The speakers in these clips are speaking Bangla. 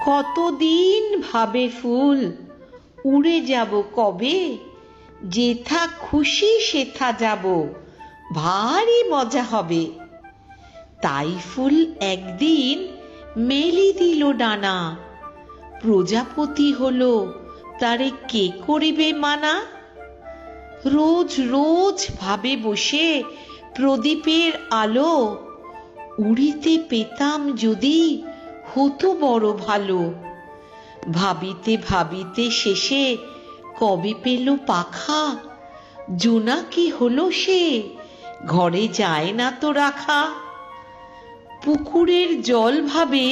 কতদিন ভাবে ফুল, উড়ে যাব কবে, যেথা খুশি সেথা যাব, ভারী মজা হবে। তাই ফুল একদিন মেলি দিল ডানা, প্রজাপতি হলো তারে কে করিবে মানা। রোজ রোজ ভাবে বসে প্রদীপের আলো, উড়িতে পেতাম যদি হতো বড় ভালো। ভাবিতে ভাবিতে শেষে কবে পেল পাখা, জোনাকি হলো সে ঘরে যায় না তো রাখা। পুকুরের জল ভাবে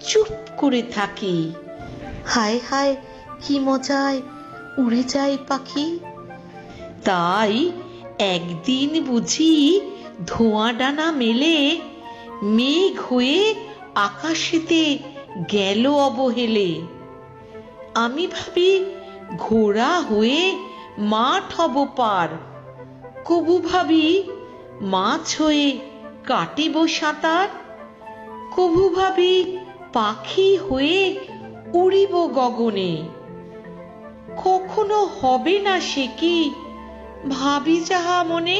চুপ করে থাকি, হায় হায় কি মজায় উড়ে যায় পাখি। তাই একদিন বুঝি ধোঁয়া ডানা মেলে, মেঘ হয়ে আকাশেতে গেল অবহেলে। আমি ভাবি ঘোড়া হয়ে মাঠ হব পার, কবু ভাবি মাছ হয়ে কাটিব সাঁতার, কবু ভাবি পাখি হয়ে উড়িব গগনে। কখনো হবে না সে কি ভাবি যাহা মনে।